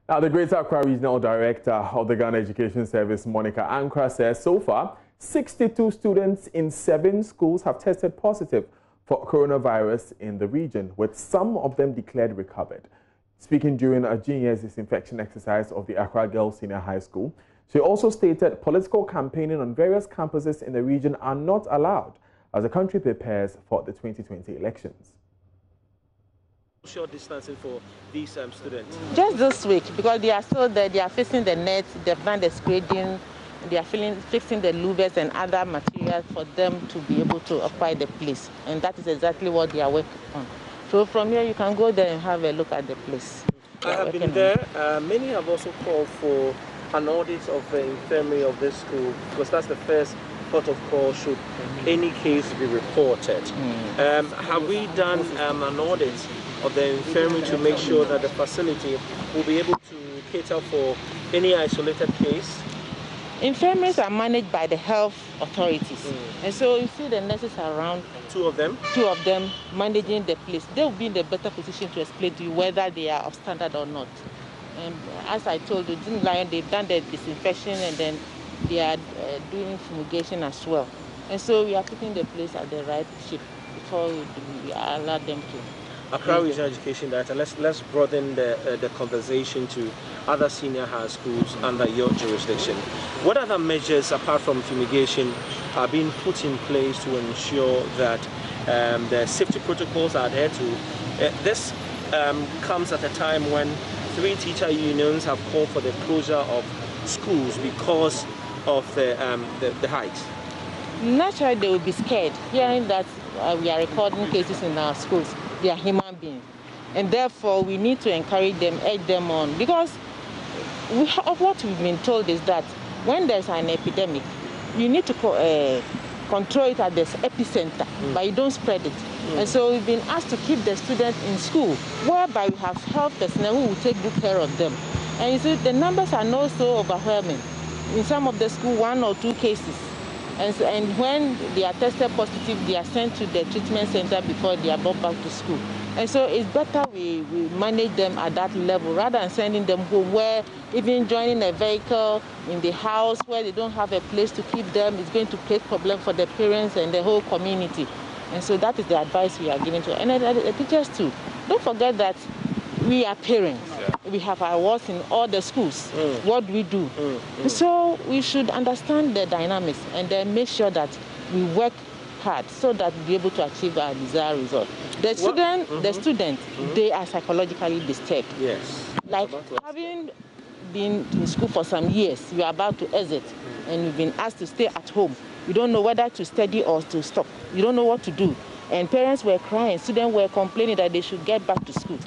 Now, the Greater Accra Regional Director of the Ghana Education Service, Monica Ankra, says so far, 62 students in 7 schools have tested positive for coronavirus in the region, with some of them declared recovered. Speaking during a GES disinfection exercise of the Accra Girls Senior High School, she also stated political campaigning on various campuses in the region are not allowed as the country prepares for the 2020 elections. Social distancing for these students? Just this week, because they are still there, they are fixing the nets, they've done the screening, they are fixing the louvers and other materials for them to be able to occupy the place. And that is exactly what they are working on. So from here, you can go there and have a look at the place. I have been there. Many have also called for an audit of the infirmary of this school, because that's the first port of call should any case be reported. Have we done an audit of the infirmary to make sure that the facility will be able to cater for any isolated case? Infirmaries are managed by the health authorities. And so you see the nurses around. Two of them managing the place. They will be in the better position to explain to you whether they are of standard or not. And as I told you, they've done the disinfection and then they are doing fumigation as well. And so we are putting the place at the right shape before we allow them to. Accra Regional Education Director, let's broaden the conversation to other senior high schools under your jurisdiction. What other measures, apart from fumigation, are being put in place to ensure that the safety protocols are adhered to? This comes at a time when 3 teacher unions have called for the closure of schools because of the height. Naturally, they will be scared hearing that we are recording cases in our schools. They are human beings, and therefore we need to encourage them, urge them on, because what we've been told is that when there's an epidemic, you need to control it at the epicenter, but you don't spread it. And so we've been asked to keep the students in school, whereby we have health personnel who will take good care of them. And you see, the numbers are not so overwhelming. In some of the schools, 1 or 2 cases. And when they are tested positive, they are sent to the treatment center before they are brought back to school. And so it's better we manage them at that level rather than sending them home, where even joining a vehicle in the house where they don't have a place to keep them is going to create problems for the parents and the whole community. And so that is the advice we are giving to. And the teachers too. Don't forget that we are parents. We have our awards in all the schools. What do we do? So we should understand the dynamics and then make sure that we work hard so that we'll be able to achieve our desired result. The students, they are psychologically disturbed. Yes. Like having been in school for some years, you are about to exit and you've been asked to stay at home. You don't know whether to study or to stop. You don't know what to do. And parents were crying, students were complaining that they should get back to school.